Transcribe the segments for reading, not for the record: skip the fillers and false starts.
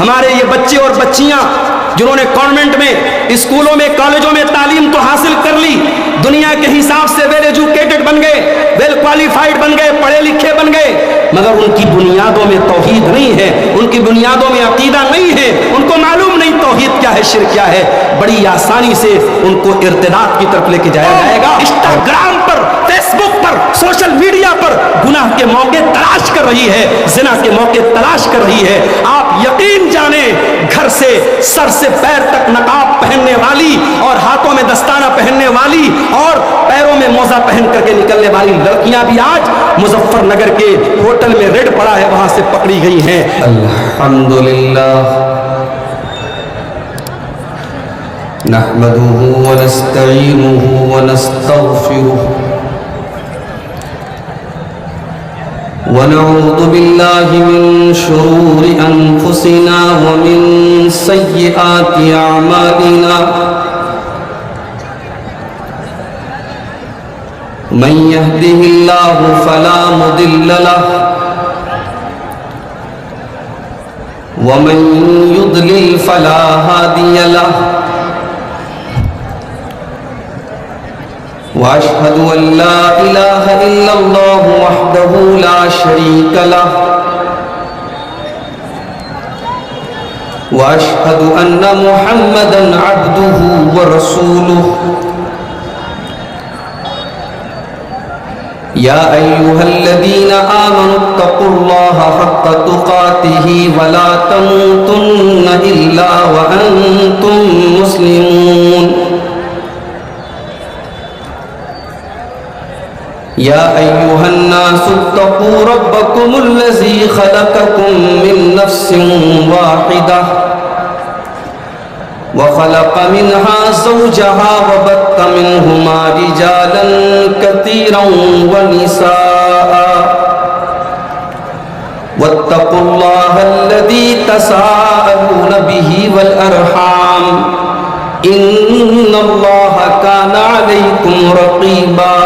ہمارے یہ بچے اور بچیاں جنہوں نے کانوینٹ میں، اسکولوں میں، کالجوں میں تعلیم تو حاصل کر لی، دنیا کے حساب سے ویل ایجوکیٹڈ بن گئے، ویل کوالیفائڈ بن گئے، پڑھے لکھے بن گئے، مگر ان کی بنیادوں میں توحید نہیں ہے، ان کی بنیادوں میں عقیدہ نہیں ہے، ان کو معلوم نہیں توحید کیا ہے، شرک کیا ہے۔ بڑی آسانی سے ان کو ارتداد کی طرف لے کے جایا جائے گا۔ انسٹاگرام پر، فیس بک پر، سوشل میڈیا پر گناہ کے موقع تلاش کر رہی ہے، زنا کے موقع تلاش کر رہی ہے۔ آپ یقین جانیں، گھر سے سر سے پیر تک نقاب پہننے والی اور ہاتھوں میں دستانہ پہننے والی اور پیروں میں موزہ پہن کر کے نکلنے والی لڑکیاں بھی آج مظفر نگر کے ہوٹل میں ریڈ پڑا ہے، وہاں سے پکڑی گئی ہیں۔ الحمدللہ نحمده ونستعینه ونستغفره ونعوذ بالله من شرور أنفسنا ومن سيئات أعمالنا من يهده الله فلا مضل له ومن يضلل فلا هادي له وأشهد أن لا إله إلا الله وحده لا شريك له وأشهد أن محمدًا عبده ورسوله يا أيها الذين آمنوا اتقوا الله حق تقاته ولا تموتن إلا وأنتم مسلمون يا أيها الناس اتقوا ربكم الذي خلقكم من نفس واحدة وخلق منها زوجها وبث منهما رجالا كثيرا ونساء واتقوا الله الذي تساءلون به والأرحام إن الله كان عليكم رقيبا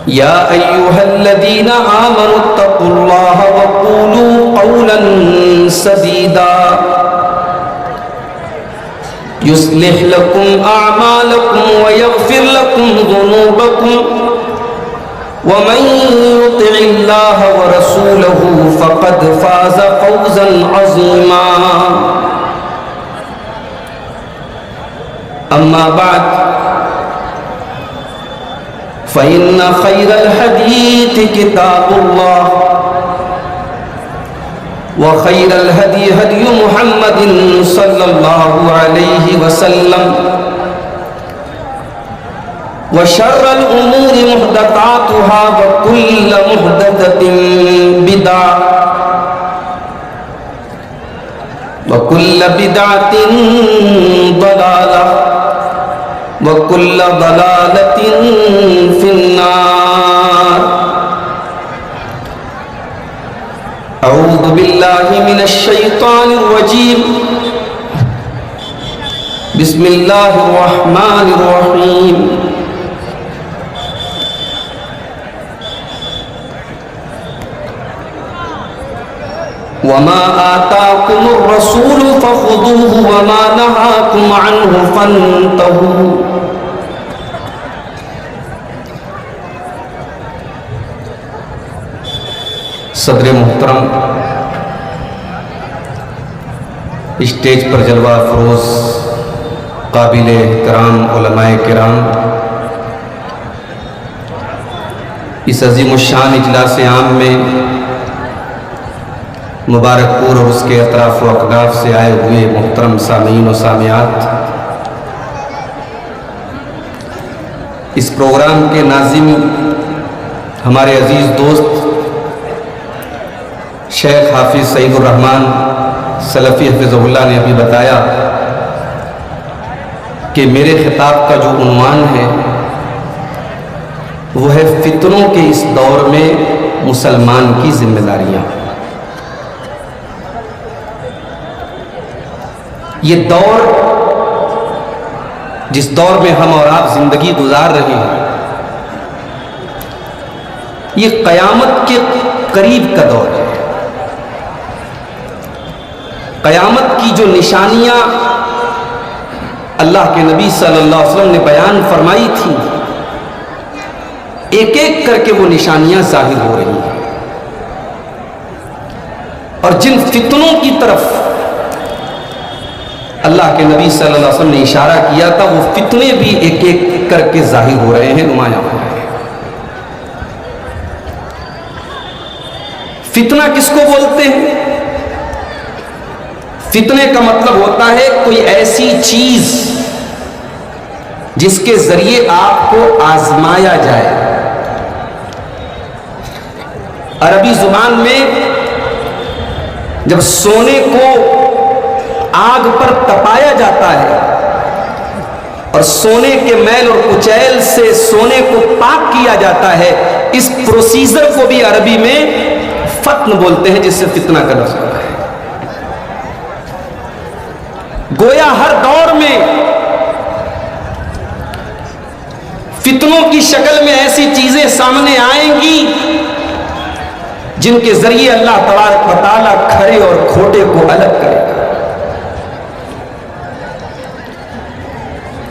يا أيها الذين آمنوا اتقوا الله وقولوا قولا سديدا يصلح لكم أعمالكم ويغفر لكم ذنوبكم ومن يطع الله ورسوله فقد فاز فوزا عظيما أما بعد فإن خير الحديث كتاب الله وخير الهدي هدي محمد صلى الله عليه وسلم وشر الأمور محدثاتها وكل محدثة بدعة وكل بدعة ضلالة وكل ضلالة في النار أعوذ بالله من الشيطان الرجيم بسم الله الرحمن الرحيم وما آتاكم الرسول فخذوه وما نهاكم عنه فانتهوا صدر محترم، اسٹیج پر جلوہ افروز قابل احترام علماء کرام، اس عظیم الشان اجلاس عام میں مبارک پور اور اس کے اطراف و اقداف سے آئے ہوئے محترم سامعین و سامعات، اس پروگرام کے ناظم ہمارے عزیز دوست شیخ حافظ سعید الرحمن سلفی حفظہ اللہ نے ابھی بتایا کہ میرے خطاب کا جو عنوان ہے وہ ہے فتنوں کے اس دور میں مسلمان کی ذمہ داریاں۔ یہ دور، جس دور میں ہم اور آپ زندگی گزار رہے ہیں، یہ قیامت کے قریب کا دور ہے. قیامت کی جو نشانیاں اللہ کے نبی صلی اللہ علیہ وسلم نے بیان فرمائی تھی، ایک ایک کر کے وہ نشانیاں ظاہر ہو رہی ہیں. اور جن فتنوں کی طرف اللہ کے نبی صلی اللہ علیہ وسلم نے اشارہ کیا تھا، وہ فتنے بھی ایک ایک کر کے ظاہر ہو رہے ہیں، نمایاں ہو رہے ہیں. فتنہ کس کو بولتے ہیں؟ فتنے کا مطلب ہوتا ہے کوئی ایسی چیز جس کے ذریعے آپ کو آزمایا جائے. عربی زبان میں جب سونے کو آگ پر تپایا جاتا ہے اور سونے کے میل اور کچیل سے سونے کو پاک کیا جاتا ہے، اس پروسیجر کو بھی عربی میں فتن بولتے ہیں، جس سے فتنہ کا لفظ ہوتا ہے. گویا ہر دور میں فتنوں کی شکل میں ایسی چیزیں سامنے آئیں گی جن کے ذریعے اللہ تبارک و تعالیٰ کھرے اور کھوٹے کو الگ کرے گا.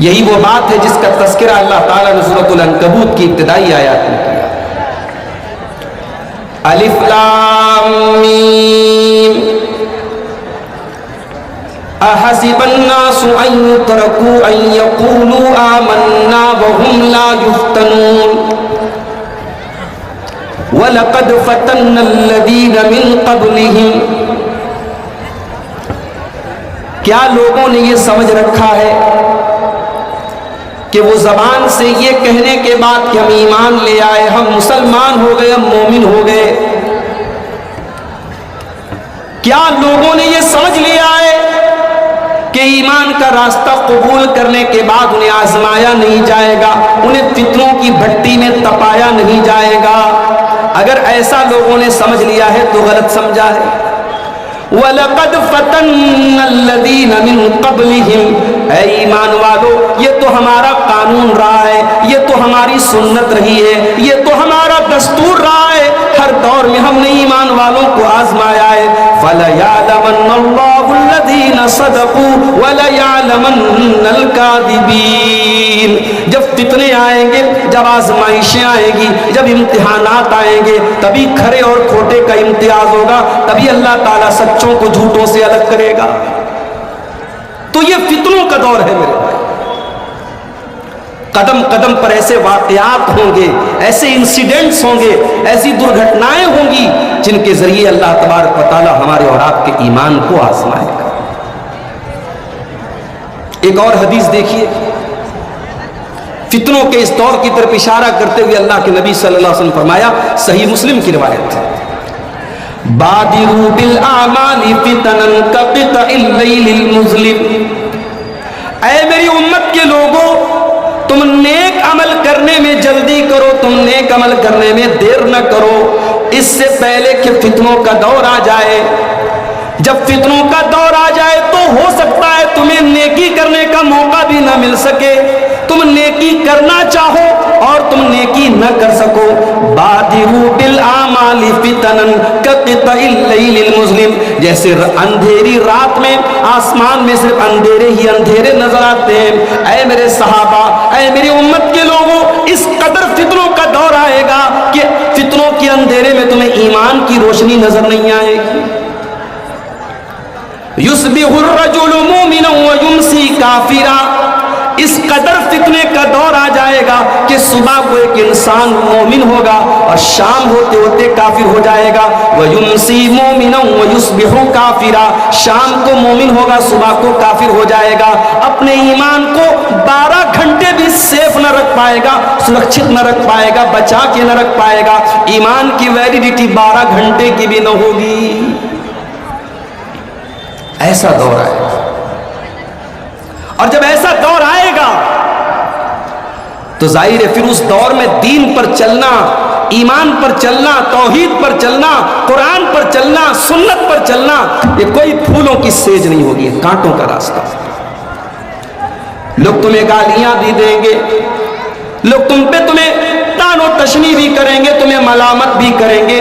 یہی وہ بات ہے جس کا تذکرہ اللہ تعالیٰ نے سورۃ العنکبوت کی ابتدائی آیات میں کیا. الف لام میم احسب الناس ان يتركوا ان يقولوا آمنا وهم لا يفتنون وَلَقَدْ فَتَنَّ الَّذِينَ مِن قَبْلِهِمْ. کیا لوگوں نے یہ سمجھ رکھا ہے کہ وہ زبان سے یہ کہنے کے بعد کہ ہم ایمان لے آئے، ہم مسلمان ہو گئے، ہم مومن ہو گئے، کیا لوگوں نے یہ سمجھ لیا ہے کہ ایمان کا راستہ قبول کرنے کے بعد انہیں آزمایا نہیں جائے گا، انہیں فتنوں کی بھٹی میں تپایا نہیں جائے گا؟ اگر ایسا لوگوں نے سمجھ لیا ہے تو غلط سمجھا ہے. وَلَقَدْ فَتَنَّ الَّذِينَ مِن قَبْلِهِمْ. اے ایمان والو، یہ تو ہمارا قانون رہا ہے، یہ تو ہماری سنت رہی ہے، یہ تو ہمارا دستور رہا ہے، ہر دور میں ہم نے ایمان والوں کو آزمایا ہے. فَلَيَعْلَمَنَّ اللَّهُ الَّذِينَ صَدَقُوا وَلَيَعْلَمَنَّ الْكَاذِبِينَ. جب فتنے آئیں گے، جب آزمائشیں آئیں گی، جب امتحانات آئیں گے، تبھی کھرے اور کھوٹے کا امتیاز ہوگا، تبھی اللہ تعالیٰ سچوں کو جھوٹوں سے الگ کرے گا. تو یہ فتنوں کا دور ہے میرے بھائی. قدم قدم پر ایسے واقعات ہوں گے، ایسے انسیڈنٹس ہوں گے، ایسی درگھٹنائیں ہوں گی جن کے ذریعے اللہ تبارک و تعالیٰ ہمارے اور آپ کے ایمان کو آزمائے گا. ایک اور حدیث دیکھیے، فتنوں کے اس دور کی طرف اشارہ کرتے ہوئے اللہ کے نبی صلی اللہ علیہ وسلم فرمایا، صحیح مسلم کی روایت ہے، بادروا بالاعمال فتنا كقطع الليل المظلم. اے میری امت کے لوگوں، تم نیک عمل کرنے میں جلدی کرو، تم نیک عمل کرنے میں دیر نہ کرو، اس سے پہلے کہ فتنوں کا دور آ جائے. جب فتنوں کا دور آ جائے تو ہو سکتا ہے تمہیں نیکی کرنے کا موقع بھی نہ مل سکے، تم نیکی کرنا چاہو اور تم نیکی نہ کر سکو. بادروا بالاعمال فتنا كقطع الليل المظلم. جیسے اندھیری رات میں آسمان میں صرف اندھیرے ہی اندھیرے نظر آتے ہیں، اے میرے صحابہ، اے میری امت کے لوگوں، اس قدر فتنوں کا دور آئے گا کہ فتنوں کے اندھیرے میں تمہیں ایمان کی روشنی نظر نہیں آئے گی. یصبح الرجل مؤمنا ویمسی کافرا. اس قدر فتنے کا دور آ جائے گا کہ صبح کو ایک انسان مومن ہوگا اور شام ہوتے ہوتے کافر ہو جائے گا. وَيُمْسِي مُؤْمِنًا وَيُصْبِحُ كَافِرًا. شام کو مومن ہوگا، صبح کو کافر ہو جائے گا. اپنے ایمان کو 12 گھنٹے بھی سیف نہ رکھ پائے گا، سرکشت نہ رکھ پائے گا، بچا کے نہ رکھ پائے گا. ایمان کی ویلیڈیٹی 12 گھنٹے کی بھی نہ ہوگی. ایسا دور آئے گا. اور جب ایسا دور آئے گا تو ظاہر ہے پھر اس دور میں دین پر چلنا، ایمان پر چلنا، توحید پر چلنا، قرآن پر چلنا، سنت پر چلنا، یہ کوئی پھولوں کی سیج نہیں ہوگی، کانٹوں کا راستہ. لوگ تمہیں گالیاں بھی دیں گے، لوگ تمہیں تان و تشنیع بھی کریں گے، تمہیں ملامت بھی کریں گے،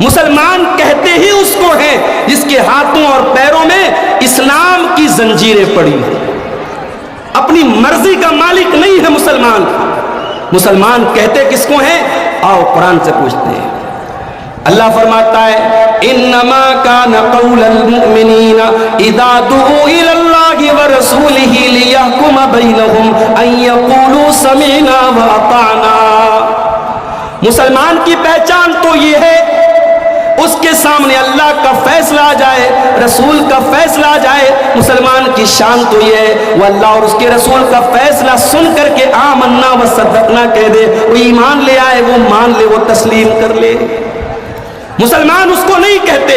مسلمان کہتے ہی اس کو ہیں جس کے ہاتھوں اور پیروں میں اسلام کی زنجیریں پڑی ہیں. اپنی مرضی کا مالک نہیں ہے مسلمان. مسلمان کہتے کس کو ہیں؟ آؤ قرآن سے پوچھتے ہیں. اللہ فرماتا ہے انما کان قول المؤمنین اذا دعوا الی اللہ ورسولہ لیحکم بینہم ان یقولوا سمعنا واطعنا. مسلمان کی پہچان تو یہ ہے اس کے سامنے اللہ کا فیصلہ آ جائے, رسول کا فیصلہ آ جائے. مسلمان کی شان تو یہ ہے وہ اللہ اور اس کے رسول کا فیصلہ سن کر کے آمنا و صدقنا کہہ دے. وہ ایمان لے آئے, وہ مان لے, وہ تسلیم کر لے. مسلمان اس کو نہیں کہتے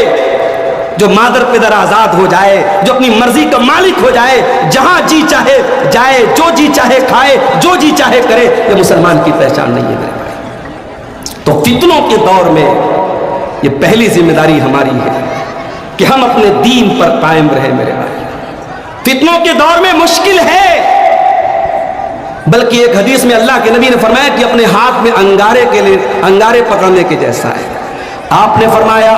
جو مادر پدر آزاد ہو جائے, جو اپنی مرضی کا مالک ہو جائے, جہاں جی چاہے جائے, جو جی چاہے کھائے, جو جی چاہے کرے. یہ مسلمان کی پہچان نہیں ہے میرے بھائی. تو فتنوں کے دور میں یہ پہلی ذمہ داری ہماری ہے کہ ہم اپنے دین پر قائم رہیں میرے بھائی. فتنوں کے دور میں مشکل ہے, بلکہ ایک حدیث میں اللہ کے نبی نے فرمایا کہ اپنے ہاتھ میں انگارے کے لیے انگارے پکڑنے کے جیسا ہے. آپ نے فرمایا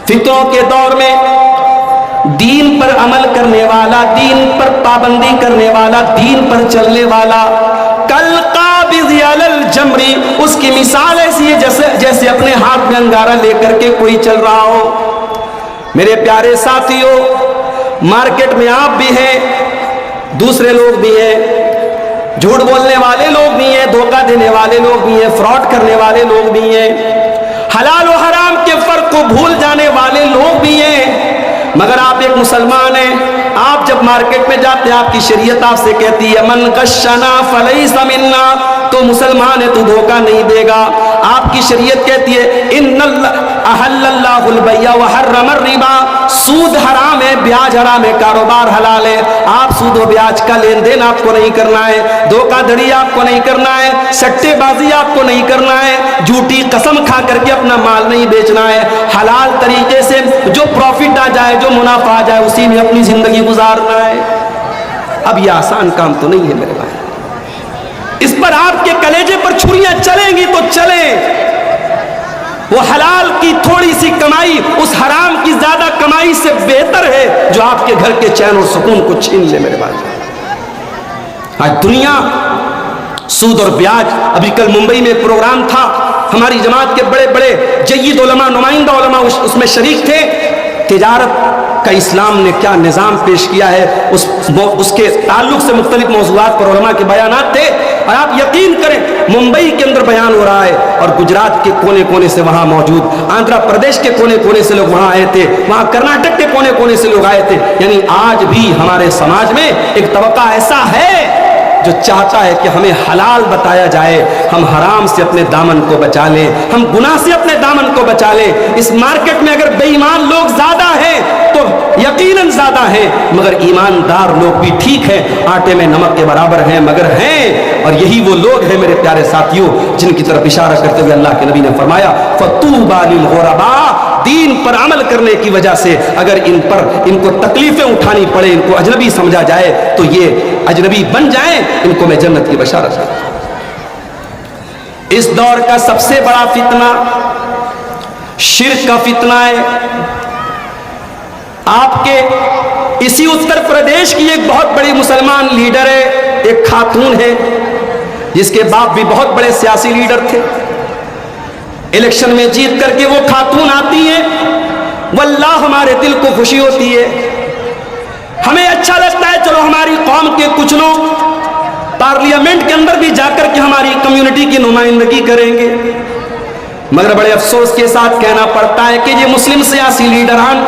فتنوں کے دور میں دین پر عمل کرنے والا, دین پر پابندی کرنے والا, دین پر چلنے والا کالقابض علی الجمر, اس کی مثال ایسی ہے جیسے اپنے ہاتھ میں انگارہ لے کر کے کوئی چل رہا ہو. میرے پیارے ساتھیوں, مارکیٹ میں آپ بھی ہیں, دوسرے لوگ بھی ہیں, جھوٹ بولنے والے لوگ بھی ہیں, دھوکہ دینے والے لوگ بھی ہیں, فراڈ کرنے والے لوگ بھی ہیں, حلال و حرام کے فرق کو بھول جانے والے لوگ بھی ہیں. مگر آپ ایک مسلمان ہیں. آپ جب مارکیٹ میں جاتے ہیں آپ کی شریعت آپ سے کہتی ہے من غشنا فلیس منا, تو مسلمان ہے, تو دھوکہ نہیں دے گا. آپ کی شریعت کہتی ہے ان احل اللہ البیع وحرم الربا, سود حرام ہے, بیاج حرام ہے, کاروبار حلال ہے. آپ سود و بیاج کا لین دین آپ کو نہیں کرنا ہے, دھوکہ دھڑی آپ کو نہیں کرنا ہے, سٹے بازی آپ کو نہیں کرنا ہے, جھوٹی قسم کھا کر کے اپنا مال نہیں بیچنا ہے. حلال طریقے سے جو پروفٹ آ جائے, جو منافع آ جائے, اسی میں اپنی زندگی گزارنا ہے. اب یہ آسان کام تو نہیں ہے میرے بھائی. اس پر آپ کے کلیجے پر چھریاں چلیں گی تو چلیں. وہ حلال کی تھوڑی سی کمائی اس حرام کی زیادہ کمائی سے بہتر ہے جو آپ کے گھر کے چین اور سکون کو چھین لے میرے بھائی. آج دنیا سود اور بیاج. ابھی کل ممبئی میں پروگرام تھا, ہماری جماعت کے بڑے بڑے جید علماء, نمائندہ علماء اس میں شریک تھے. تجارت کا اسلام نے کیا نظام پیش کیا ہے, اس کے تعلق سے مختلف موضوعات پر علماء کے بیانات تھے. اور آپ یقین کریں ممبئی کے اندر بیان ہو رہا ہے اور گجرات کے کونے کونے سے وہاں موجود, آندھرا پردیش کے کونے کونے سے لوگ وہاں آئے تھے, وہاں کرناٹک کے کونے کونے سے لوگ آئے تھے. یعنی آج بھی ہمارے سماج میں ایک طبقہ ایسا ہے جو چاہتا ہے کہ ہمیں حلال بتایا جائے, ہم حرام سے اپنے دامن کو بچا لیں, ہم گناہ سے اپنے دامن کو بچا لیں. اس مارکیٹ میں اگر بے ایمان لوگ زیادہ ہیں تو یقیناً زیادہ ہیں, مگر ایماندار لوگ بھی ٹھیک ہیں, آٹے میں نمک کے برابر ہیں مگر ہیں. اور یہی وہ لوگ ہیں میرے پیارے ساتھیوں جن کی طرف اشارہ کرتے ہوئے اللہ کے نبی نے فرمایا فَطُوبَى لِلْغُرَبَاءِ, دین پر عمل کرنے کی وجہ سے اگر ان کو تکلیفیں اٹھانی پڑے, ان کو اجنبی سمجھا جائے تو یہ اجنبی بن جائیں, ان کو میں جنت کی بشارت کرتا ہوں. اس دور کا سب سے بڑا فتنہ شرک کا فتنہ ہے. آپ کے اسی اتر پردیش کی ایک بہت بڑی مسلمان لیڈر ہے, ایک خاتون ہے جس کے باپ بھی بہت بڑے سیاسی لیڈر تھے. الیکشن میں جیت کر کے وہ خاتون آتی ہیں, واللہ ہمارے دل کو خوشی ہوتی ہے, ہمیں اچھا لگتا ہے چلو ہماری قوم کے کچھ لوگ پارلیمنٹ کے اندر بھی جا کر کے ہماری کمیونٹی کی نمائندگی کریں گے. مگر بڑے افسوس کے ساتھ کہنا پڑتا ہے کہ یہ مسلم سیاسی لیڈران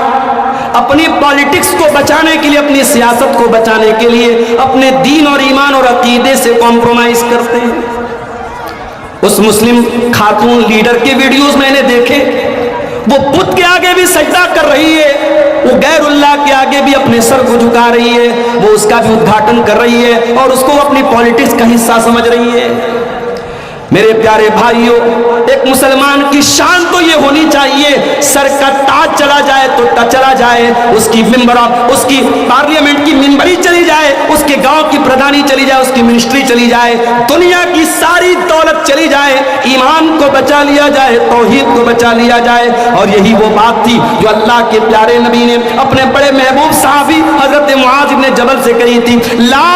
اپنی پالیٹکس کو بچانے کے لیے, اپنی سیاست کو بچانے کے لیے اپنے دین اور ایمان اور عقیدے سے کمپرومائز کرتے ہیں. اس مسلم خاتون لیڈر کے ویڈیوز میں نے دیکھے, وہ بت کے آگے بھی سجدہ کر رہی ہے, وہ غیر اللہ کے آگے بھی اپنے سر کو جھکا رہی ہے, وہ اس کا بھی ادگھاٹن کر رہی ہے اور اس کو اپنی پالیٹکس کا حصہ سمجھ رہی ہے. میرے پیارے بھائیوں, ایک مسلمان کی شان تو یہ ہونی چاہیے سر کا تاج چلا جائے تو چلا جائے, اس کی اس کی پارلیمنٹ کی ممبری چلی جائے, اس کے گاؤں کی پردھانی چلی جائے, اس کی منسٹری چلی جائے, دنیا کی ساری دولت چلی جائے, ایمان کو کو بچا لیا جائے, توحید کو بچا لیا جائے. اور یہی وہ بات تھی جو اللہ کے پیارے نبی نے اپنے بڑے محبوب صحابی حضرت معاذ ابن جبل سے کہی تھی, لا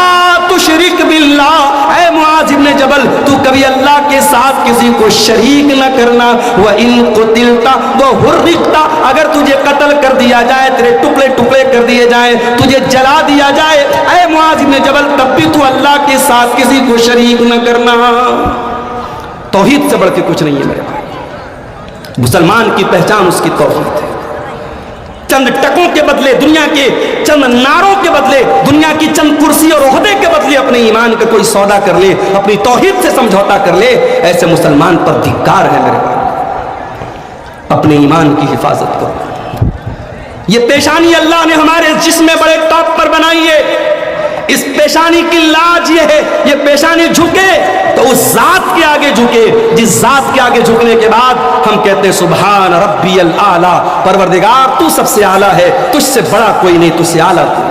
تشرک باللہ, اے معاذ ابن جبل تو کبھی اللہ کے ساتھ کسی کو شریک نہ کرنا. وَإِن قُتِلْتَ وَحُرِّقْتَ, اگر تجھے قتل کر دیا جائے, تیرے ٹکڑے ٹکڑے کر دیے جائیں, تجھے جلا دیا جائے, اے معاذ ابن جبل تب بھی تو اللہ کے ساتھ کسی کو شریک نہ کرنا. توحید سے بڑھ کے کچھ نہیں ہے میرے بھائی. مسلمان کی پہچان اس کی توحید ہے. چند ٹکوں کے بدلے, دنیا کے چند نعروں کے بدلے, دنیا کی چند کرسی اور عہدے کے بدلے اپنے ایمان کا کوئی سودا کر لے, اپنی توحید سے سمجھوتا کر لے, ایسے مسلمان پر ಧಿಕ್ಕಾರ ہے میرے بھائی. اپنے ایمان کی حفاظت کرو. یہ پیشانی اللہ نے ہمارے جسم میں بڑے ٹاپ پر بنائی ہے. اس پیشانی کی لاج یہ ہے, یہ پیشانی جھکے تو اس ذات کے آگے جھکے جس ذات کے آگے جھکنے کے بعد ہم کہتے ہیں سبحان ربی الاعلیٰ, پروردگار تو سب سے اعلیٰ ہے, تجھ سے بڑا کوئی نہیں, تجھ سے اعلیٰ تو.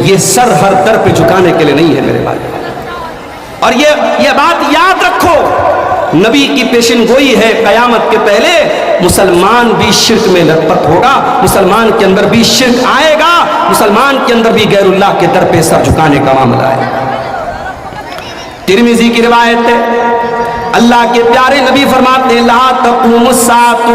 یہ سر ہر در پہ جھکانے کے لیے نہیں ہے میرے بھائی. اور یہ بات یاد رکھو, نبی کی پیشن گوئی ہے قیامت کے پہلے مسلمان بھی شرک میں لطپت ہوگا, مسلمان کے اندر بھی شرک آئے گا, مسلمان کے اندر بھی غیر اللہ کے در پہ سر جھکانے کا معاملہ ہے. ترمذی کی روایت ہے, اللہ کے پیارے نبی فرماتے ہیں لا تقوم الساعۃ,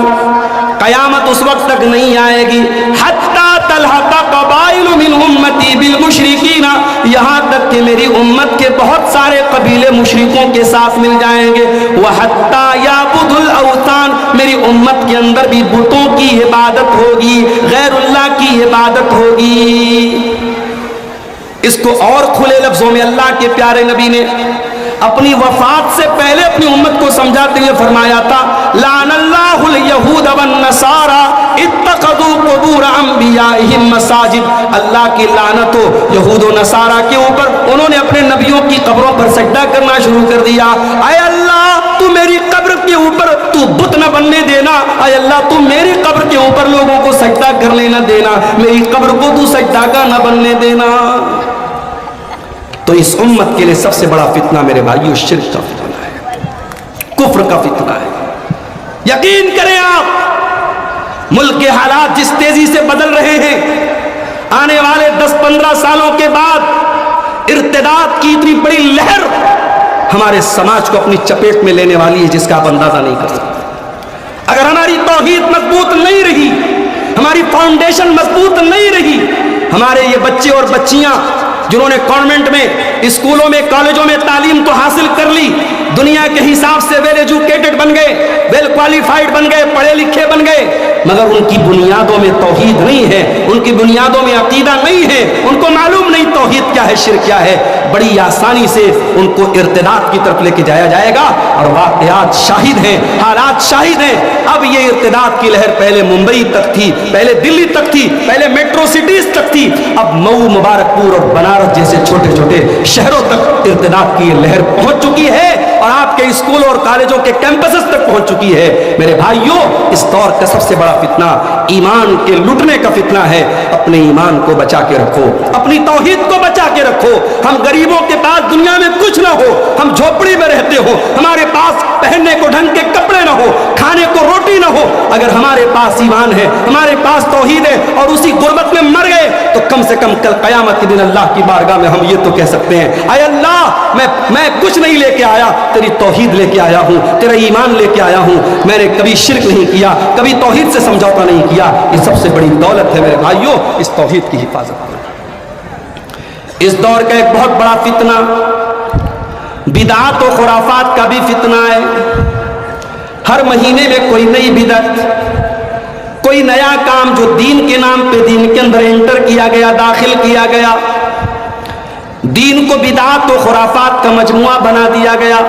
قیامت اس وقت تک نہیں آئے گی حتی تلحق قبائل من امتی بالمشرکین, یہاں تک کہ میری امت کے بہت سارے قبیلے مشرکوں کے ساتھ مل جائیں گے. وحتی یعبد الاوثان, میری امت کے اندر بھی بتوں کی عبادت ہوگی, غیر اللہ کی عبادت ہوگی. اس کو اور کھلے لفظوں میں اللہ کے پیارے نبی نے اپنی وفات سے پہلے اپنی امت کو سمجھاتے ہوئے فرمایا تھا لعن اللہ الیہود والنصارى اتخذوا قبور انبیائہم مساجد, اللہ کی لعنت ہو یہود و نصارہ کے اوپر, انہوں نے اپنے نبیوں کی قبروں پر سجدہ کرنا شروع کر دیا. اے اللہ تو میری قبر کے اوپر تو بت نہ بننے دینا, اے اللہ تو میری قبر کے اوپر لوگوں کو سجدہ کرنے نہ دینا, میری قبر کو تو سجدہ کا نہ بننے دینا. تو اس امت کے لیے سب سے بڑا فتنہ میرے بھائیو شرک کا فتنہ ہے, کفر کا فتنہ ہے. یقین کریں آپ, ملک کے حالات جس تیزی سے بدل رہے ہیں, آنے والے 10-15 سالوں کے بعد ارتداد کی اتنی بڑی لہر ہمارے سماج کو اپنی چپیٹ میں لینے والی ہے جس کا آپ اندازہ نہیں کر سکتے. اگر ہماری توحید مضبوط نہیں رہی, ہماری فاؤنڈیشن مضبوط نہیں رہی, ہمارے یہ بچے اور بچیاں جنہوں نے کانوینٹ میں, اسکولوں میں, کالجوں میں تعلیم تو حاصل کر لی, دنیا کے حساب سے ویل ایجوکیٹڈ بن گئے, ویل کوالیفائڈ بن گئے, پڑھے لکھے بن گئے, مگر ان کی بنیادوں میں توحید نہیں ہے, ان کی بنیادوں میں عقیدہ نہیں ہے, ان کو معلوم نہیں توحید کیا ہے, شرک کیا ہے. بڑی آسانی سے ان کو ارتداد کی طرف لے کے جایا جائے گا, اور واقعات شاہد ہیں, حالات شاہد ہیں. اب یہ ارتداد کی لہر پہلے ممبئی تک تھی, پہلے دلی تک تھی, پہلے میٹرو سٹیز تک تھی, اب مئو, مبارک پور اور بنارس جیسے چھوٹے چھوٹے شہروں تک ارتداد کی لہر پہنچ چکی ہے, اور آپ کے اسکولوں اور کالجوں کے کیمپسز تک پہنچ چکی ہے. میرے بھائیوں, اس دور کا سب سے بڑا فتنہ ایمان کے لٹنے کا فتنہ ہے. اپنے ایمان کو بچا کے رکھو, اپنی توحید کو بچا کے رکھو. ہم غریبوں کے پاس دنیا میں کچھ نہ ہو, ہم جھوپڑی میں رہتے ہو, ہمارے پاس پہننے کو ڈھنگ کے کپڑے نہ ہو, کھانے کو روٹی نہ ہو, اگر ہمارے پاس ایمان ہے, ہمارے پاس توحید ہے, اور اسی غربت میں مر گئے, تو کم سے کم کل قیامت کے دن اللہ کی بارگاہ میں ہم یہ تو کہہ سکتے ہیں اے اللہ میں کچھ نہیں لے کے آیا, تیری توحید لے کے آیا ہوں, تیرا ایمان لے کے آیا ہوں, میں نے کبھی شرک نہیں کیا, کبھی توحید سے سمجھوتا نہیں کیا. یہ سب سے بڑی دولت ہے میرے بھائیوں, اس توحید کی حفاظت کریں. اس دور کا ایک بہت بڑا فتنہ بدعات و خرافات کا بھی فتنہ ہے. ہر مہینے میں کوئی نئی بدعت, کوئی نیا کام جو دین کے نام پہ دین کے اندر انٹر کیا گیا, داخل کیا گیا, دین کو بدعات و خرافات کا مجموعہ بنا دیا گیا.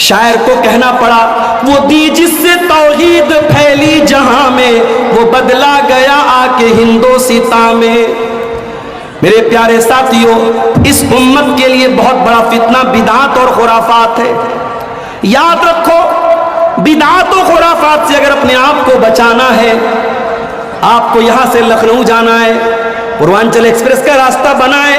شاعر کو کہنا پڑا وہ دی جس سے توحید پھیلی جہاں میں, وہ بدلا گیا آ کے ہندوستاں میں. میرے پیارے ساتھیوں, اس امت کے لیے بہت بڑا فتنہ بدعات اور خرافات ہے. یاد رکھو, بدعات و خرافات سے اگر اپنے آپ کو بچانا ہے, آپ کو یہاں سے لکھنؤ جانا ہے, پوروانچل ایکسپریس کا راستہ بنا ہے,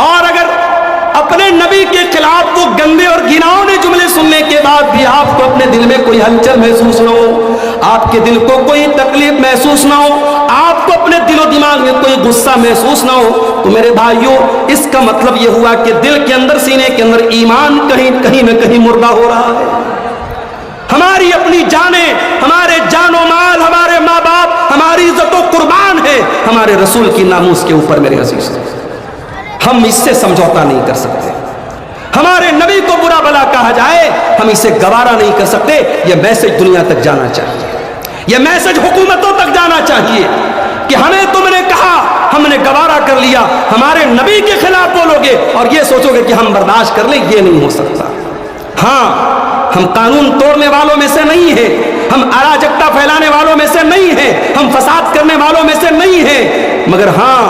اور اگر اپنے نبی کے خلاف وہ گندے اور گھناؤنے جملے سننے کے بعد بھی آپ کو اپنے دل میں کوئی ہلچل محسوس نہ ہو، آپ کے دل کو کوئی تکلیف محسوس نہ ہو، آپ کو اپنے دل و دماغ میں کوئی غصہ محسوس نہ ہو، تو میرے بھائیوں اس کا مطلب یہ ہوا کہ دل کے اندر، سینے کے اندر ایمان کہیں نہ کہیں مردہ ہو رہا ہے۔ ہماری اپنی جانیں، ہمارے جان و مال، ہمارے ماں باپ، ہماری عزت و قربان ہے ہمارے رسول کی ناموس کے اوپر میرے عزیز، ہم اس سے سمجھوتا نہیں کر سکتے۔ ہمارے نبی کو برا بھلا کہا جائے ہم اسے گوارا نہیں کر سکتے۔ یہ میسج دنیا تک جانا چاہیے، یہ میسج حکومتوں تک جانا چاہیے کہ ہمیں تم نے کہا، ہم نے گوارا کر لیا، ہمارے نبی کے خلاف بولو گے اور یہ سوچو گے کہ ہم برداشت کر لیں، یہ نہیں ہو سکتا۔ ہاں، ہم قانون توڑنے والوں میں سے نہیں ہیں، ہم اراجکتا پھیلانے والوں میں سے نہیں ہیں، ہم فساد کرنے والوں میں سے نہیں ہیں، مگر ہاں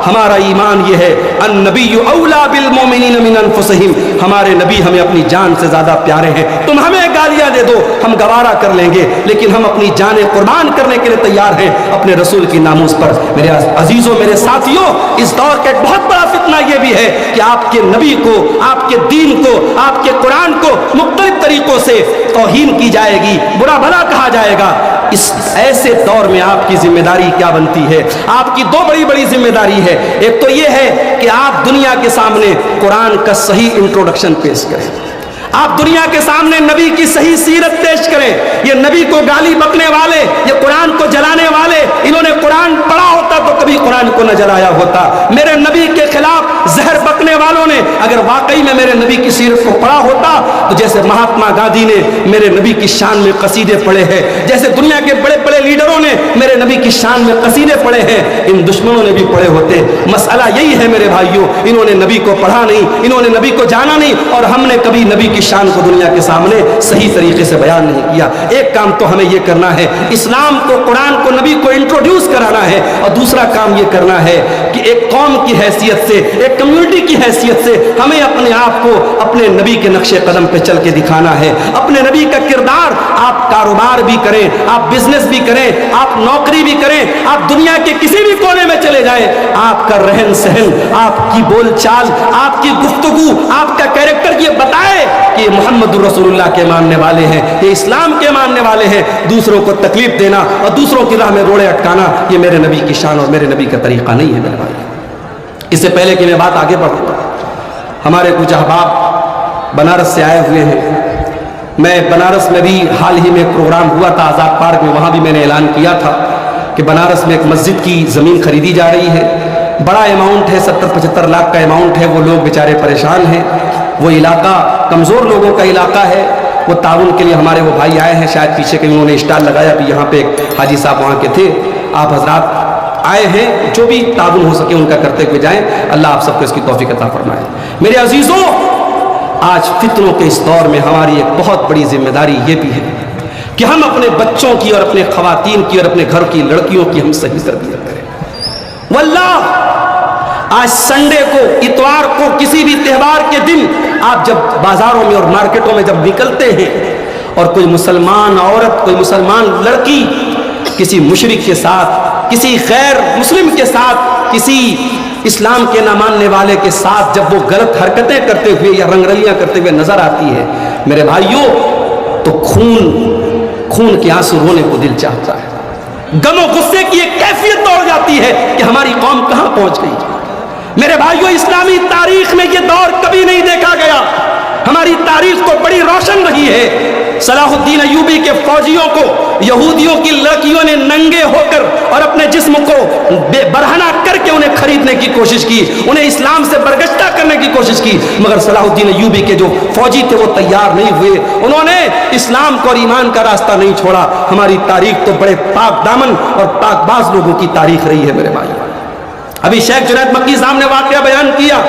ہمارا ایمان یہ ہے، النبی اولا بالمؤمنین من انفسہم، ہمارے نبی ہمیں اپنی جان سے زیادہ پیارے ہیں۔ تم ہمیں گالیاں دے دو، ہم گوارا کر لیں گے، لیکن ہم اپنی جانیں قربان کرنے کے لیے تیار ہیں اپنے رسول کی ناموس پر۔ میرے عزیزوں، میرے ساتھیوں، اس دور کا ایک بہت بڑا فتنہ یہ بھی ہے کہ آپ کے نبی کو، آپ کے دین کو، آپ کے قرآن کو مختلف طریقوں سے توہین کی جائے گی، برا بھلا کہا جائے گا۔ اس ایسے دور میں آپ کی ذمہ داری کیا بنتی ہے؟ آپ کی دو بڑی ذمہ داری ہے۔ ایک تو یہ ہے کہ آپ دنیا کے سامنے قرآن کا صحیح انٹروڈکشن پیش کریں، آپ دنیا کے سامنے نبی کی صحیح سیرت پیش کریں۔ یہ نبی کو گالی بکنے والے، یہ قرآن کو جلانے والے، انہوں نے قرآن پڑھا ہوتا تو کبھی قرآن کو نہ جلایا ہوتا۔ میرے نبی کے خلاف زہر بکنے والوں نے اگر واقعی میں میرے نبی کی سیرت کو پڑھا ہوتا تو جیسے مہاتما گاندھی نے میرے نبی کی شان میں قصیدے پڑھے ہیں، جیسے دنیا کے بڑے بڑے لیڈروں نے میرے نبی کی شان میں قصیدے پڑھے ہیں، ان دشمنوں نے بھی پڑھے ہوتے۔ مسئلہ یہی ہے میرے بھائیوں، انہوں نے نبی کو پڑھا نہیں، انہوں نے نبی کو جانا نہیں، اور ہم نے کبھی نبی کی شان کو دنیا کے سامنے صحیح طریقے سے بیان نہیں کیا۔ ایک کام تو ہمیں یہ کرنا ہے، اسلام کو، قرآن کو، نبی کو انٹروڈیوس کرانا ہے، اور دوسرا کام یہ کرنا ہے کہ ایک قوم کی حیثیت سے، ایک کمیونٹی کی حیثیت سے ہمیں اپنے آپ کو اپنے نبی کے نقش قدم پہ چل کے دکھانا ہے۔ اپنے نبی کا کردار، آپ کاروبار بھی کریں، آپ بزنس بھی کریں، آپ نوکری بھی کریں، آپ دنیا کے کسی بھی کونے میں چلے جائیں، آپ کا رہن سہن، آپ کی بول چال، آپ کی گفتگو، آپ کا کیریکٹر یہ بتائے کہ یہ محمد رسول اللہ کے ماننے والے ہیں، یہ اسلام کے ماننے والے ہیں۔ دوسروں کو تکلیف دینا اور دوسروں کی راہ میں روڑے اٹکانا یہ میرے نبی کی شان اور میرے نبی کا طریقہ نہیں ہے میرے بھائی۔ اس سے پہلے کہ میں بات آگے بڑھوں، ہمارے کچھ احباب بنارس سے آئے ہوئے ہیں۔ میں بنارس میں بھی حال ہی میں ایک پروگرام ہوا تھا آزاد پارک میں، وہاں بھی میں نے اعلان کیا تھا کہ بنارس میں ایک مسجد کی زمین خریدی جا رہی ہے، بڑا اماؤنٹ ہے، 70-75 لاکھ کا اماؤنٹ ہے، وہ لوگ بیچارے پریشان ہیں، وہ علاقہ کمزور لوگوں کا علاقہ ہے۔ وہ تعاون کے لیے ہمارے وہ بھائی آئے ہیں، شاید پیچھے کہیں انہوں نے اسٹال لگایا بھی، یہاں پہ ایک حاجی صاحب وہاں کے تھے، آپ حضرات آئے ہیں، جو بھی تعاون ہو سکے ان کا کرتے ہوئے جائیں، اللہ آپ سب کو اس کی توفیق عطا فرمائے۔ میرے عزیزوں، آج فتنوں کے اس دور میں ہماری ایک بہت بڑی ذمہ داری یہ بھی ہے کہ ہم اپنے بچوں کی اور اپنے خواتین کی اور اپنے گھر کی لڑکیوں کی ہم صحیح تربیت کریں۔ واللہ آج سنڈے کو، اتوار کو، کسی بھی تہوار کے دن آپ جب بازاروں میں اور مارکیٹوں میں جب نکلتے ہیں اور کوئی مسلمان عورت، کوئی مسلمان لڑکی کسی مشرک کے ساتھ، کسی غیر مسلم کے ساتھ، کسی اسلام کے نہ ماننے والے کے ساتھ جب وہ غلط حرکتیں کرتے ہوئے یا رنگرلیاں کرتے ہوئے نظر آتی ہے میرے بھائیوں، تو خون کے آنسو رونے کو دل چاہتا ہے، غم و غصے کی ایک کیفیت دوڑ جاتی ہے کہ ہماری قوم کہاں پہنچ گئی۔ میرے بھائیوں، اسلامی تاریخ میں یہ دور کبھی نہیں دیکھا گیا، ہماری تاریخ تو بڑی روشن رہی ہے۔ صلاح الدین ایوبی کے فوجیوں کو یہودیوں کی لڑکیوں نے ننگے ہو کر اور اپنے جسم کو برہنہ کر کے انہیں خریدنے کی کوشش کی، انہیں اسلام سے برگشتہ کرنے کی کوشش کی، مگر صلاح الدین ایوبی کے جو فوجی تھے وہ تیار نہیں ہوئے، انہوں نے اسلام کو اور ایمان کا راستہ نہیں چھوڑا۔ ہماری تاریخ تو بڑے پاک دامن اور پاک باز لوگوں کی تاریخ رہی ہے میرے بھائی۔ ابھی شیخ جنید مکی صاحب نے واقعہ بیان کیا،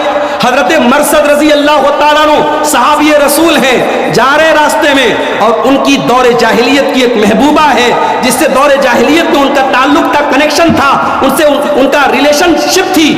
حضرت مرثد رضی اللہ تعالیٰ عنہ صحابی رسول ہیں، جا رہے راستے میں اور ان کی دور جاہلیت کی ایک محبوبہ ہے جس سے دور جاہلیت میں ان کا تعلق تھا، کنیکشن تھا، ان سے ان کا ریلیشن شپ تھی.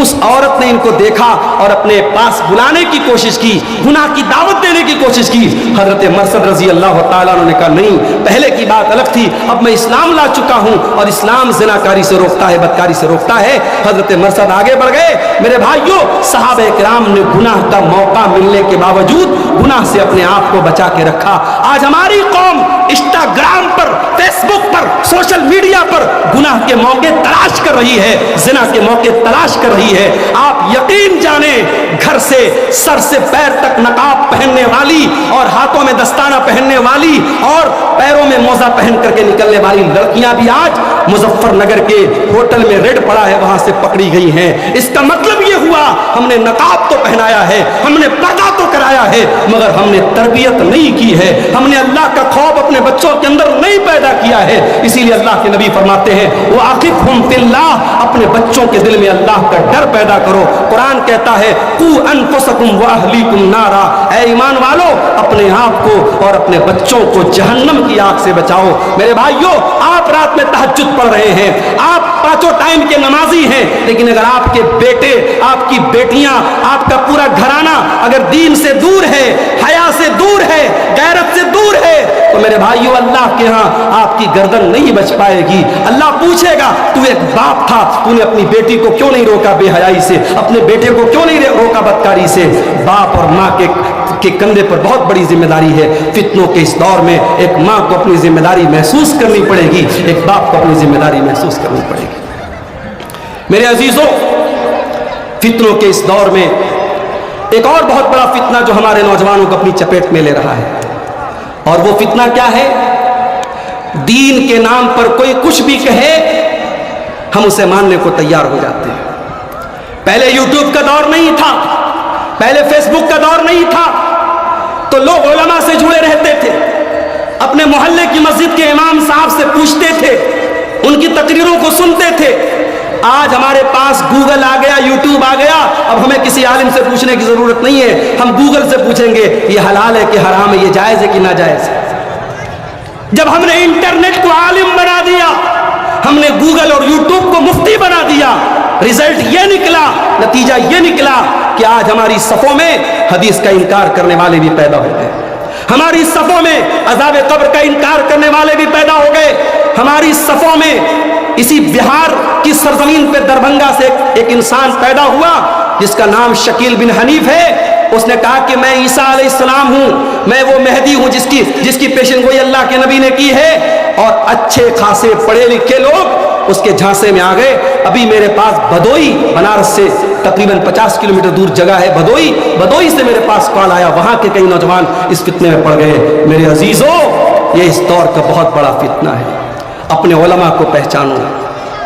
اس عورت نے ان کو دیکھا اور اپنے پاس بلانے کی کوشش کی، گناہ کی دعوت دینے کی کوشش کی. حضرت مرثد رضی اللہ تعالیٰ عنہ نے کہا نہیں، پہلے کی بات الگ تھی، اب میں اسلام لا چکا ہوں اور اسلام زناکاری سے روکتا ہے، بدکاری سے روکتا ہے. حضرت مرثد آگے بڑھ گئے. میرے بھائیوں، صحابہ کرام نے گناہ کا موقع ملنے کے باوجود گناہ سے اپنے آپ کو بچا کے رکھا. آج ہماری قوم انسٹاگرام پر، فیس بک پر، سوشل میڈیا پر گناہ کے موقع تلاش کر رہی ہے، زنا کے موقع تلاش کر رہی ہے. آپ یقین جانیں، گھر سے سر سے پیر تک نقاب پہننے والی اور ہاتھوں میں دستانہ پہننے والی اور پیروں میں موزہ پہن کر کے نکلنے والی لڑکیاں بھی آج مظفر نگر کے ہوٹل میں ریڈ پڑا ہے، وہاں سے پکڑی گئی ہیں. اس کا مطلب یہ ہوا، ہم نے نقاب تو پہنایا ہے، ہم نے پردہ تو کرایا ہے، مگر ہم نے تربیت نہیں کی ہے، ہم نے اللہ کا خوف اپنے بچوں کے اندر نہیں پیدا کیا ہے. اسی لیے اللہ کے نبی فرماتے ہیں وَأَخِفْهُمْ فِي اللَّهِ، اپنے بچوں کے دل میں اللہ کا ڈر پیدا کرو. قرآن کہتا ہے قُوا أَنفُسَكُمْ وَأَهْلِيكُمْ نَارًا، اے ایمان والو اپنے آپ کو اور اپنے بچوں کو جہنم کی آگ سے بچاؤ. میرے بھائیوں، آپ رات میں تہجد پڑھ رہے ہیں، آپ پانچوں ٹائم کے نمازی ہیں، لیکن اگر آپ کے بیٹے، آپ کی بیٹیاں، آپ کا پورا گھرانہ اگر دین سے دور ہے، حیا سے دور ہے، غیرت سے دور ہے، تو میرے بھائیوں اللہ کے ہاں آپ کی گردن نہیں بچ پائے گی. اللہ پوچھے گا تو ایک باپ تھا، تو نے اپنی بیٹی کو کیوں نہیں روکا بے حیائی سے، اپنے بیٹے کو کیوں نہیں روکا بدکاری سے. باپ اور ماں کے کندھے پر بہت بڑی ذمہ داری ہے. فتنوں کے اس دور میں ایک ماں کو اپنی ذمہ داری محسوس کرنی پڑے گی، ایک باپ کو اپنی ذمہ داری محسوس کرنی پڑے گی. میرے عزیزوں، فتنوں کے اس دور میں ایک اور بہت بڑا فتنہ جو ہمارے نوجوانوں کو اپنی چپیٹ میں لے رہا ہے، اور وہ فتنہ کیا ہے؟ دین کے نام پر کوئی کچھ بھی کہے ہم اسے ماننے کو تیار ہو جاتے ہیں. پہلے یوٹیوب کا دور نہیں تھا، پہلے فیس بک کا دور نہیں تھا، تو لوگ علماء سے جڑے رہتے تھے، اپنے محلے کی مسجد کے امام صاحب سے پوچھتے تھے، ان کی تقریروں کو سنتے تھے. آج ہمارے پاس گوگل آ گیا، یوٹیوب آ گیا، اب ہمیں کسی عالم سے پوچھنے کی ضرورت نہیں ہے، ہم گوگل سے پوچھیں گے یہ حلال ہے کہ حرام ہے، یہ جائز ہے کہ ناجائز ہے. جب ہم نے انٹرنیٹ کو عالم بنا دیا، ہم نے گوگل اور یوٹیوب کو مفتی بنا دیا، رزلٹ یہ نکلا، نتیجہ یہ نکلا کہ آج ہماری صفوں میں حدیث کا انکار کرنے والے بھی پیدا ہو گئے، ہماری صفوں میں عذاب قبر کا انکار کرنے والے بھی پیدا ہو گئے. ہماری صفوں میں اسی بہار کی سرزمین پہ دربھنگا سے ایک انسان پیدا ہوا جس کا نام شکیل بن حنیف ہے. اس نے کہا کہ میں عیسیٰ علیہ السلام ہوں، میں وہ مہدی ہوں جس کی پیشن گوئی اللہ کے نبی نے کی ہے. اور اچھے خاصے پڑھے لکھے لوگ اس کے جھانسے میں آ گئے. ابھی میرے پاس بدوئی، بنارس سے تقریباً 50 کلومیٹر دور جگہ ہے بدوئی سے میرے پاس کال آیا، وہاں کے کئی نوجوان اس فتنے میں پڑ گئے. میرے عزیزوں، یہ اس دور کا بہت بڑا فتنہ ہے. اپنے علماء کو پہچانو،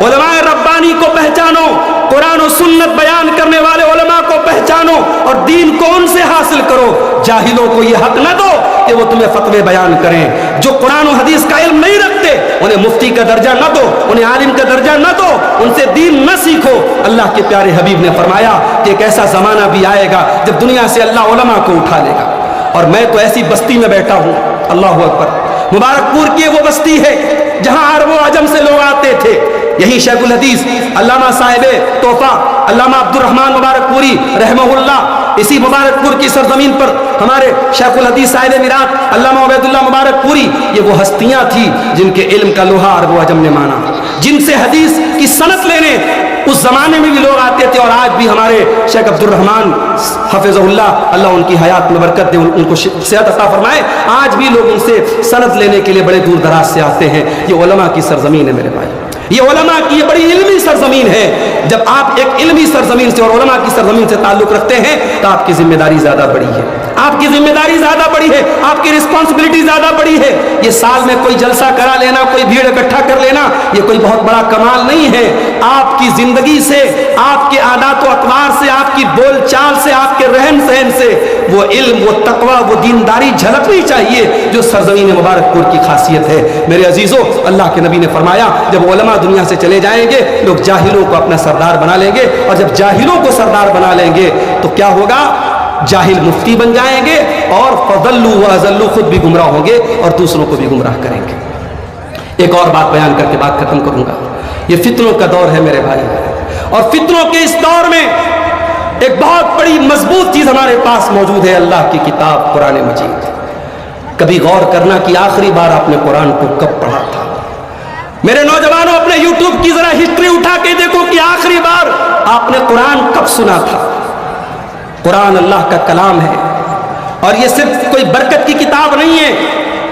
علماء ربانی کو پہچانو، قرآن و سنت بیان کرنے والے علماء کو پہچانو اور دین کو ان سے حاصل کرو. جاہلوں کو یہ حق نہ دو کہ وہ تمہیں فتوے بیان کریں. جو قرآن و حدیث کا علم نہیں رکھتے انہیں مفتی کا درجہ نہ دو، انہیں عالم کا درجہ نہ دو، ان سے دین نہ سیکھو. اللہ کے پیارے حبیب نے فرمایا کہ ایک ایسا زمانہ بھی آئے گا جب دنیا سے اللہ علماء کو اٹھا لے گا. اور میں تو ایسی بستی میں بیٹھا ہوں، اللہ اکبر، مبارک پور کی وہ بستی ہے جہاں عرب و عجم سے لوگ آتے تھے. یہی شیخ الحدیث علامہ صاحب توفہ علامہ عبد الرحمن مبارک پوری رحمہ اللہ، اسی مبارک پور کی سرزمین پر ہمارے شیخ الحدیث صاحب میرات علامہ عبید اللہ مبارک پوری، یہ وہ ہستیاں تھیں جن کے علم کا لوہا عرب و عجم نے مانا، جن سے حدیث کی سند لینے اس زمانے میں بھی لوگ آتے تھے. اور آج بھی ہمارے شیخ عبد الرحمن حفظہ اللہ ان کی حیات میں برکت دے، ان کو صحت عطا فرمائے، آج بھی لوگ ان سے سند لینے کے لیے بڑے دور دراز سے آتے ہیں. یہ علماء کی سرزمین ہے میرے بھائی، یہ علماء کی یہ بڑی علمی سرزمین ہے. جب آپ ایک علمی سرزمین سے اور علماء کی سرزمین سے تعلق رکھتے ہیں تو آپ کی ذمہ داری زیادہ بڑی ہے. آپ کی ذمہ داری زیادہ بڑی ہے، آپ کی رسپانسبلٹی زیادہ بڑی ہے۔ یہ سال میں کوئی جلسہ کرا لینا، کوئی بھیڑ اکٹھا کر لینا، یہ کوئی بہت بڑا کمال نہیں ہے۔ آپ کی زندگی سے، آپ کے عادات و اطوار سے، آپ کی بول چال سے، آپ کے رہن سہن سے وہ علم، وہ تقوی، وہ دینداری جھلکنی چاہیے جو سرزمین مبارک پور کی خاصیت ہے۔ میرے عزیزو، اللہ کے نبی نے فرمایا جب علماء دنیا سے چلے جائیں گے لوگ جاہلوں کو اپنا سردار بنا لیں گے، اور جب جاہلوں کو سردار بنا لیں گے تو کیا ہوگا؟ جاہل مفتی بن جائیں گے اور فضلوا واذلوا، خود بھی گمراہ ہوں گے اور دوسروں کو بھی گمراہ کریں گے۔ ایک اور بات بیان کر کے بات ختم کروں گا۔ یہ فتنوں کا دور ہے میرے بھائی، اور فتنوں کے اس دور میں ایک بہت بڑی مضبوط چیز ہمارے پاس موجود ہے، اللہ کی کتاب قرآن مجید۔ کبھی غور کرنا کہ آخری بار آپ نے قرآن کو کب پڑھا تھا؟ میرے نوجوانوں، اپنے یوٹیوب کی ذرا ہسٹری اٹھا کے دیکھو کہ آخری بار آپ نے قرآن کب سنا تھا۔ قرآن اللہ کا کلام ہے، اور یہ صرف کوئی برکت کی کتاب نہیں ہے،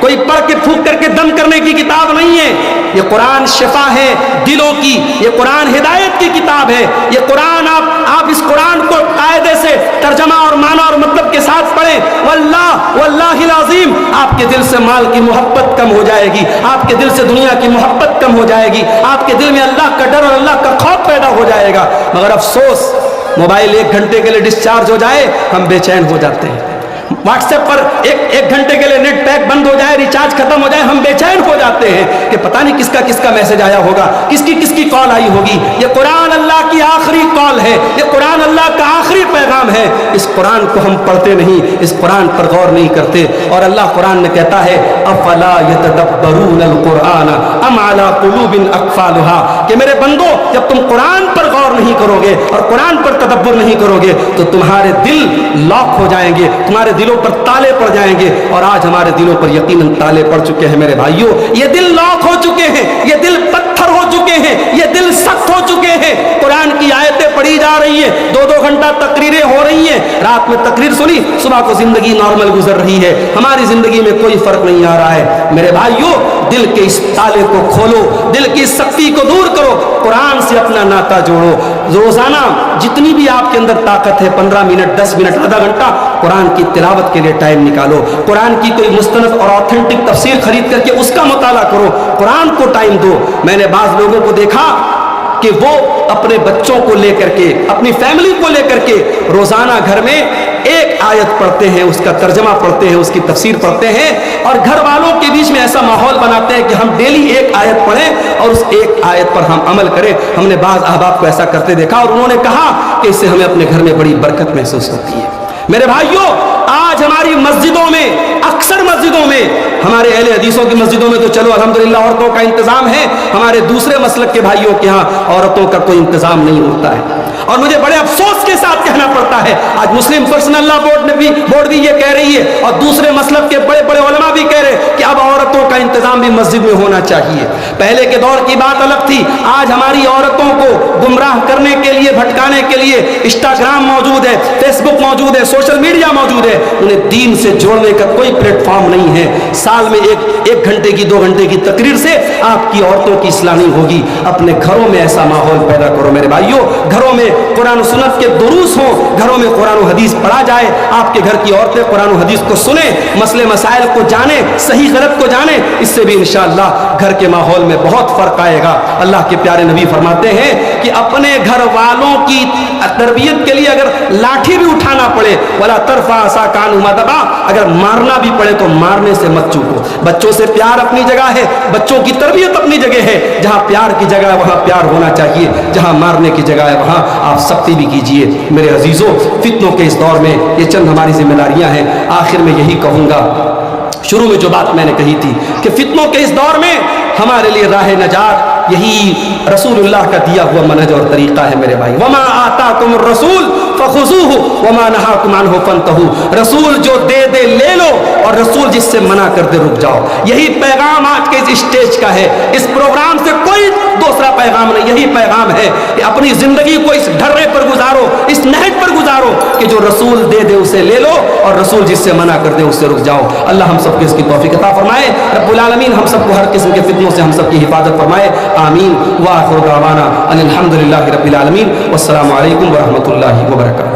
کوئی پڑھ کے پھونک کر کے دم کرنے کی کتاب نہیں ہے۔ یہ قرآن شفا ہے دلوں کی، یہ قرآن ہدایت کی کتاب ہے۔ یہ قرآن آپ اس قرآن کو قاعدے سے ترجمہ اور معنی اور مطلب کے ساتھ پڑھیں، واللہ العظیم آپ کے دل سے مال کی محبت کم ہو جائے گی، آپ کے دل سے دنیا کی محبت کم ہو جائے گی، آپ کے دل میں اللہ کا ڈر اور اللہ کا خوف پیدا ہو جائے گا۔ مگر افسوس، موبائل 1 گھنٹے کے لیے ڈسچارج ہو جائے ہم بے چین ہو جاتے ہیں، واٹس ایپ پر ایک گھنٹے کے لیے نیٹ پیک بند ہو جائے، ریچارج ختم ہو جائے، ہم بے چین ہو جاتے ہیں کہ پتہ نہیں کس کا میسج آیا ہوگا، کس کی کال آئی ہوگی۔ یہ قرآن اللہ کی آخری کال ہے، یہ قرآن اللہ کا آخری پیغام ہے۔ اس قرآن کو ہم پڑھتے نہیں، اس قرآن پر غور نہیں کرتے، اور اللہ قرآن میں کہتا ہے افلا یتدبرون القرآن ام علی قلوب اقفالها، کہ میرے بندو جب تم قرآن پر غور نہیں کرو گے اور قرآن پر تدبر نہیں کرو گے تو تمہارے دل لاک ہو جائیں گے، تمہارے دلوں پر تالے پڑ جائیں گے، اور آج ہمارے دلوں پر یقیناً تالے پڑ چکے ہیں میرے بھائیوں۔ یہ دل لاک ہو چکے ہیں، یہ دل پتھر ہو چکے ہیں، یہ دل سخت ہو چکے ہیں۔ قرآن کی آیتیں پڑھی جا رہی ہیں، 2 گھنٹہ تقریریں ہو رہی ہیں، رات میں تقریر سنی، صبح کو زندگی نارمل گزر رہی ہے، ہماری زندگی میں کوئی فرق نہیں آ رہا ہے۔ میرے بھائیوں، دل کے اس تالے کو کھولو، دل کی سختی کو دور کرو، قرآن سے اپنا ناطہ جوڑو۔ روزانہ جتنی بھی آپ کے اندر طاقت ہے، 15 منٹ، 10 منٹ، آدھا گھنٹہ قرآن کی تلاوت کے لیے ٹائم نکالو۔ قرآن کی کوئی مستند اور آتھینٹک تفسیر خرید کر کے اس کا مطالعہ کرو، قرآن کو ٹائم دو۔ میں نے بعض لوگوں کو دیکھا کہ وہ اپنے بچوں کو لے کر کے، اپنی فیملی کو لے کر کے روزانہ گھر میں ایک آیت پڑھتے ہیں، اس کا ترجمہ پڑھتے ہیں، اس کی تفسیر پڑھتے ہیں، اور گھر والوں کے بیچ میں ایسا ماحول بناتے ہیں کہ ہم ڈیلی ایک آیت پڑھیں اور اس ایک آیت پر ہم عمل کریں۔ ہم نے بعض احباب کو ایسا کرتے دیکھا، اور انہوں نے کہا کہ اس سے ہمیں اپنے گھر میں بڑی برکت محسوس ہوتی ہے۔ میرے بھائیوں، آج ہماری مسجدوں میں، اکثر مسجدوں میں، ہمارے اہل حدیثوں کی مسجدوں میں تو چلو الحمدللہ عورتوں کا انتظام ہے، ہمارے دوسرے مسلک کے بھائیوں کے ہاں عورتوں کا کوئی انتظام نہیں ہوتا ہے، اور مجھے بڑے افسوس کے ساتھ کہنا پڑتا ہے آج مسلم پرسنل لا بورڈ بھی یہ کہہ رہی ہے، اور دوسرے مسلک کے بڑے بڑے علماء بھی کہہ رہے ہیں کہ اب عورتوں کا انتظام بھی مسجد میں ہونا چاہیے۔ پہلے کے دور کی بات الگ تھی، آج ہماری عورتوں کو گمراہ کرنے کے لیے، بھٹکانے کے لیے انسٹاگرام موجود ہے، فیس بک موجود ہے، سوشل میڈیا موجود ہے، انہیں دین سے جوڑنے کا کوئی پلیٹ فارم نہیں ہے۔ سال میں ایک گھنٹے کی، 2 گھنٹے کی تقریر سے آپ کی عورتوں کی اصلاح نہیں ہوگی۔ اپنے گھروں میں ایسا ماحول پیدا کرو میرے بھائیوں، گھروں میں قرآن و سنت کے دروس ہوں، گھروں میں قرآن و حدیث پڑھا جائے، آپ کے گھر کی عورتیں قرآن و حدیث کو سنیں، مسئلے مسائل کو جانیں، صحیح غلط کو جانیں، اس سے بھی انشاءاللہ گھر کے ماحول میں بہت فرق آئے گا۔ اللہ کے پیارے نبی فرماتے ہیں کہ اپنے گھر والوں کی تربیت کے لیے اگر لاٹھی بھی اٹھانا پڑے، ولا ترفع عصاک عنہم دبا، اگر مارنا بھی پڑے تو مارنے سے مت چوکو۔ بچوں سے پیار اپنی جگہ ہے، بچوں کی تربیت اپنی جگہ ہے، جہاں پیار کی جگہ ہے وہاں پیار ہونا چاہیے، جہاں مارنے کی جگہ ہے وہاں آپ سختی بھی کیجئے۔ میرے عزیزوں، فتنوں کے اس دور میں یہ چند ہماری ذمہ داریاں ہیں۔ آخر میں یہی کہوں گا، شروع میں جو بات میں نے کہی تھی کہ فتنوں کے اس دور میں ہمارے لیے راہ نجات یہی رسول اللہ کا دیا ہوا منہج اور طریقہ ہے میرے بھائی۔ وما آتاکم الرسول فخذوہ وما نہاکم عنہ فانتہوا، رسول جو دے دے لے لو، اور رسول جس سے منع کر دے رک جاؤ۔ یہی پیغام آج کے اس اسٹیج کا ہے، اس پروگرام سے کوئی دوسرا پیغام نہیں، یہی پیغام ہے کہ اپنی زندگی کو اس ڈھرے پر گزارو، اس نہج پر گزارو کہ جو رسول دے دے اسے لے لو، اور رسول جس سے منع کر دے اس سے رک جاؤ۔ اللہ ہم سب کو اس کی توفیق عطا فرمائے، رب العالمین ہم سب کو ہر قسم کے فتنوں سے ہم سب کی حفاظت فرمائے، آمین۔ وآخر دعوانا ان الحمد للہ رب العالمین، والسلام علیکم ورحمۃ اللہ وبرکاتہ۔